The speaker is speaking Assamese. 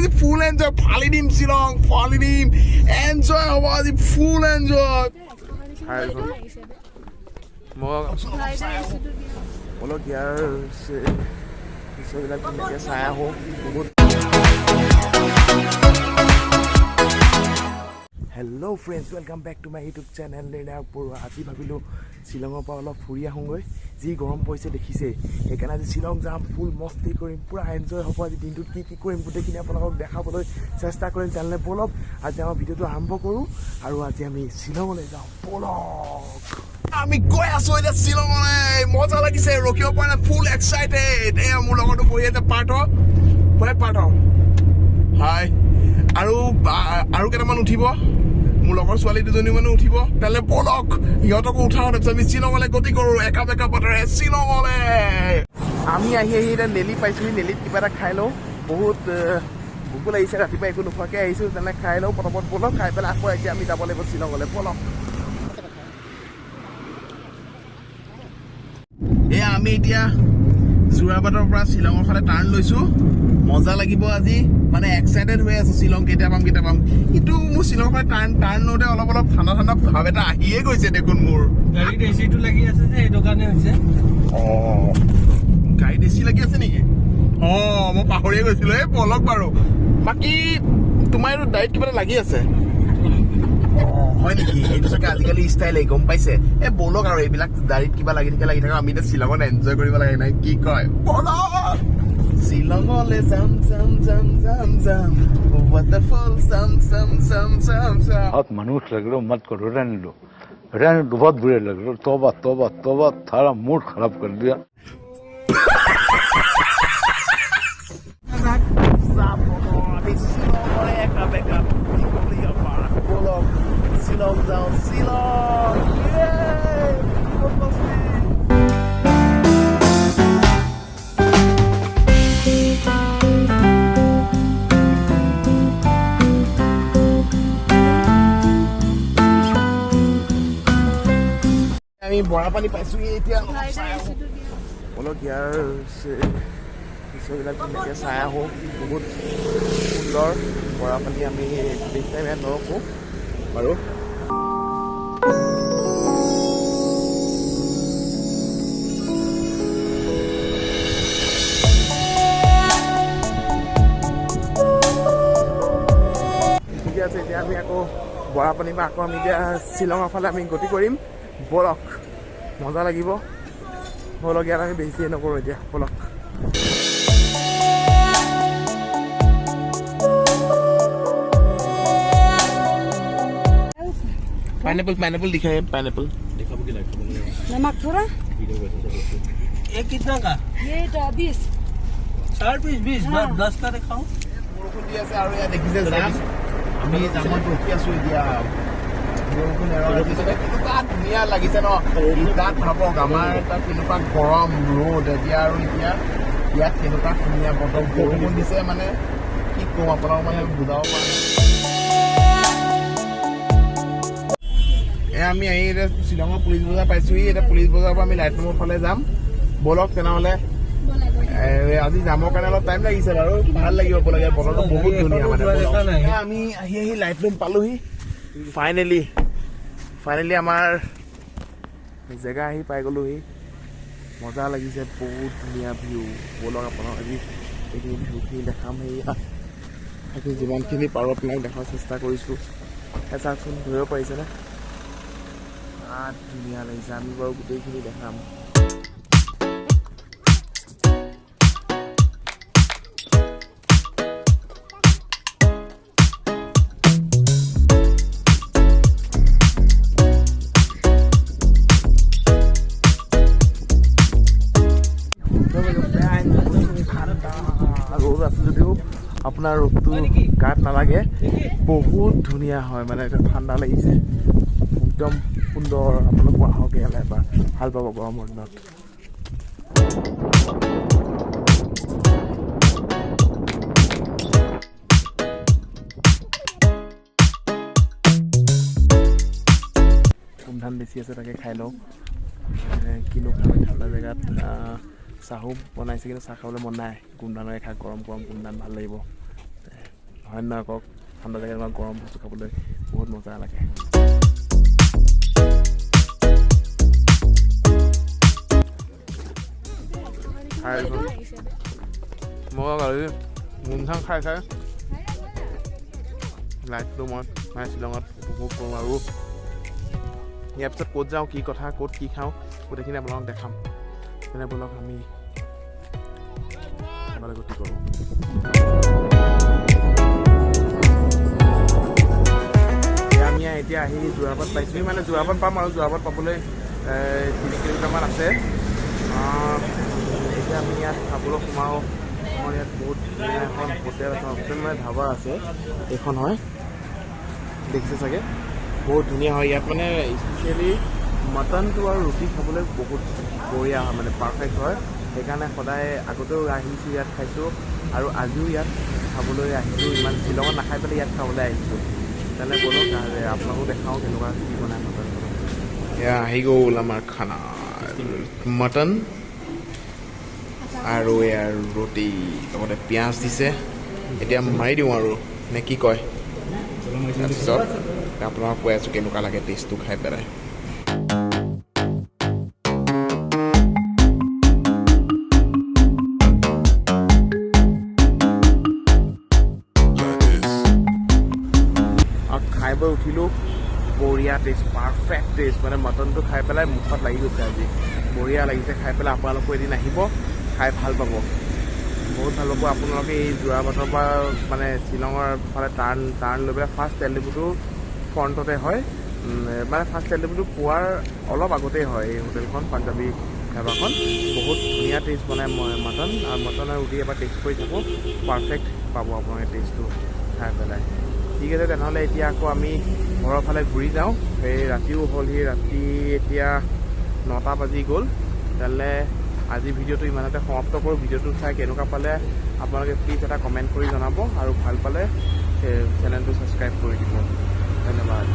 আজি ফুল এনজয় ফালি দিম Shillong ফালি দিম এনজয় হ'ব আজি ফুল এনজয় বলো ইয়াৰ দৃশ্যবিলাক ধুনীয়াকৈ চাই আহোঁ বহুত hello' friends welcome back to my YouTube channel Nirnayak Baruah আজি ভাবিলোঁ শ্বিলঙৰ পৰা অলপ ফুৰি আহোঁগৈ যি গৰম পৰিছে দেখিছে সেইকাৰণে আজি শ্বিলং যাম ফুল মস্তি কৰিম পূৰা এনজয় হ'ব আজি দিনটোত কি কৰিম গোটেইখিনি আপোনালোকক দেখাবলৈ চেষ্টা কৰিম তেনেহ'লে ব'লক আজি আমাৰ ভিডিঅ'টো আৰম্ভ কৰোঁ আৰু আজি আমি শ্বিলঙলৈ যাওঁ ব'লক আমি গৈ আছোঁ এতিয়া শ্বিলঙলৈ মজা লাগিছে ৰখিব পৰা নাই ফুল এক্সাইটেড এয়া মোৰ লগতো বহি আছে পাৰ্থ হাই আৰু কেইটামান উঠিব মোৰ লগৰ ছোৱালী দুজনী মানে উঠিব তেলে বলক ইহঁতকো উঠাও তাৰপিছত আমি শ্বিলঙলৈ গতি কৰোঁ একা বেকা পথেৰে শ্বিলঙলৈ আমি আহি এতিয়া নেলি পাইছোঁহি নেলিত কিবা এটা খাই লওঁ বহুত ভোকো লাগিছে ৰাতিপুৱা একো নোখোৱাকৈ আহিছোঁ তেনে খাই লওঁ পটাপট বলক খাই পেলাই আকৌ এতিয়া আমি যাব লাগিব শ্বিলঙলৈ বলক এয়া আমি এতিয়া যোৰাবাটৰ পৰা শ্বিলঙৰ ফালে টাৰ্ণ লৈছোঁ মজা লাগিব আজি মানে এক্সাইটেড হৈ আছো শ্বিলং কেতিয়া পাম কিন্তু মোৰ শ্বিলঙৰ পৰা টাৰ্ণ লওঁতে অলপ ঠাণ্ডা ভাৱ এটা আহিয়ে গৈছে দেখোন মোৰ গাড়ীত এচিটো লাগি আছে যে সেইটো কাৰণে হৈছে গাড়ীত এচি লাগি আছে নেকি মই পাহৰিয়ে গৈছিলোঁ এই বলক বাৰু বাকী তোমাৰ এইটো গাড়ীত কিবা এটা লাগি আছে হয় নেকি এইটো চাগে আজিকালি ষ্টাইল গম পাইছে এই বলক আৰু এইবিলাক গাড়ীত কিবা লাগি থাকে আমি এতিয়া শ্বিলঙত এনজয় কৰিব লাগে নাই কি কয় বলক শ্বিলঙলৈ যাম ৱাটাৰফল চাম बहुत मनुष्य लग रहा मत करो रहने लो बहुत बुरे लग रहे तौबा थारा मूड खराब कर दिया Shillong down Shillong আমি বৰা পানী পাইছোঁ এতিয়া বলক ইয়াৰ দৃশ্যবিলাক ধুনীয়াকৈ চাই আহোঁ বহুত সুন্দৰ বৰা পানী আমি বেছি টাইম ইয়াত নৰখোঁ বাৰু ঠিকে আছে এতিয়া আমি আকৌ বৰা পানী বা আকৌ আমি এতিয়া শ্বিলঙৰ ফালে আমি গতি কৰিম বলক মজা লাগিব বলক ইয়াত আমি বেছি নকৰোঁ এতিয়া বলক पाइनएप्पल दिखाए पाइनएप्पल नमक थोड़ा ये कितना का ये 20 4 पीस 20 10 का दिखाऊं বৰষুণ দি আছে আৰু ইয়াত দেখিছে যাম আমি যামত ৰখি আছোঁ এতিয়া বৰষুণ কেনেকুৱা ধুনীয়া লাগিছে ন তাত ভাবক আমাৰ তাত কেনেকুৱা গৰম ৰ'দ এতিয়া আৰু এতিয়া ইয়াত কেনেকুৱা ধুনীয়া বতৰ বৰষুণ দিছে মানে কি ক'ম আপোনালোকক মানে বুজাব পৰা নাই আমি আহি এতিয়া শ্বিলঙৰ পুলিচ বজাৰ পাইছোঁহি এতিয়া পুলিচ বজাৰৰ পৰা আমি লাইটৰুমৰ ফালে যাম বলক তেনেহ'লে আজি যামৰ কাৰণে অলপ টাইম লাগিছে বাৰু ভাল লাগিব বলক বতৰটো বহুত ধুনীয়া মানে আমি আহি লাইটৰুম পালোহি ফাইনেলি আমাৰ জেগা আহি পাই গ'লোহি মজা লাগিছে বহুত ধুনীয়া ভিউ বলক আপোনাক আজি এইখিনি ভিউখিনি দেখাম আজি যিমানখিনি পাৰোঁ আপোনাক দেখাৰ চেষ্টা কৰিছোঁ চাওকচোন ধৰিব পাৰিছেনে ধুনীয়া লাগিছে আমি বাৰু গোটেইখিনি দেখাম ৰ'দ আছে যদিও আপোনাৰ ৰ'দটো গাত নালাগে বহুত ধুনীয়া হয় মানে এতিয়া ঠাণ্ডা লাগিছে একদম সুন্দৰ আপোনালোক আহক ইয়ালৈ এবাৰ ভাল পাব গৰমৰ দিনত ধান বেছি আছে তাকে খাই লওঁ কিনো খাওঁ ঠাণ্ডা জেগাত চাহো বনাইছে কিন্তু চাহ খাবলৈ মন নাই গোমধানৰে খাই গৰম গোমধান ভাল লাগিব হয় নহয় কওক ঠাণ্ডা জেগাত এনেকুৱা গৰম বস্তু খাবলৈ বহুত মজা লাগে মই আজি মুনচাং খাই লাইফটো মই মানে শ্বিলঙত উপভোগ কৰোঁ আৰু ইয়াৰ পিছত ক'ত যাওঁ কি কথা ক'ত কি খাওঁ গোটেইখিনি আপোনালোকক দেখাম তেনে ব'লক আমি গতি কৰোঁ আমি এতিয়া আহি যোৰাবাট পাইছোঁ মানে যোৰাবাট পাম আৰু যোৰাবাট পাবলৈ 3 কিলোমিটাৰমান আছে এতিয়া আমি ইয়াত খাবলৈ সোমাওঁ আমাৰ ইয়াত বহুত ধুনীয়া এখন হোটেল আছে হোটেল মানে ধাবা আছে এইখন হয় দেখিছে চাগে বহুত ধুনীয়া হয় ইয়াত মানে স্পেচিয়েলি মটনটো আৰু ৰুটি খাবলৈ বহুত বঢ়িয়া হয় মানে পাৰফেক্ট হয় সেইকাৰণে সদায় আগতেও আহিছোঁ ইয়াত খাইছোঁ আৰু আজিও ইয়াত খাবলৈ আহিছোঁ ইমান শ্বিলঙত নাখাই পেলাই ইয়াত খাবলৈ আহিছোঁ তেনে ব'লক আপোনালোকো দেখাওঁ কেনেকুৱা কি বনাই মটন এয়া আহি গ'ল আমাৰ খানা মটন আৰু এয়া ৰুটি লগতে পিঁয়াজ দিছে এতিয়া মাৰি দিওঁ আৰু নে কি কয় তাৰপিছত আপোনাক কৈ আছোঁ কেনেকুৱা লাগে টেষ্টটো খাই পেলাই খাই বৈ উঠিলোঁ বঢ়িয়া টেষ্ট পাৰফেক্ট টেষ্ট মানে মটনটো খাই পেলাই মুখত লাগি গৈছে আজি বঢ়িয়া লাগিছে খাই পেলাই আপোনালোকো এদিন আহিব খাই ভাল পাব বহুত ভাল পাব আপোনালোকে এই যোৰাবাটৰ পৰা মানে শ্বিলঙৰ ফালে টাৰ্ণ লৈ পেলাই ফাৰ্ষ্ট তেল ডিপুটো ফ্ৰণ্টতে হয় মানে ফাৰ্ষ্ট তেল ডিপুটো পোৱাৰ অলপ আগতেই হয় এই হোটেলখন পাঞ্জাবী ধাবাখন বহুত ধুনীয়া টেষ্ট বনাই মটন আৰু মটনৰ ৰুটি এবাৰ টেষ্ট কৰি থাকোঁ পাৰফেক্ট পাব আপোনালোকে টেষ্টটো খাই পেলাই ঠিক আছে তেনেহ'লে এতিয়া আকৌ আমি ঘৰৰ ফালে ঘূৰি যাওঁ এই ৰাতিও হ'লহি ৰাতি এতিয়া 9টা বাজি গ'ল তেনেহ'লে আজি ভিডিঅ'টো ইমানতে সমাপ্ত কৰোঁ ভিডিঅ'টো চাই কেনেকুৱা পালে আপোনালোকে প্লিজ এটা কমেণ্ট কৰি জনাব আৰু ভাল পালে চেনেলটো ছাবস্ক্ৰাইব কৰি দিব ধন্যবাদ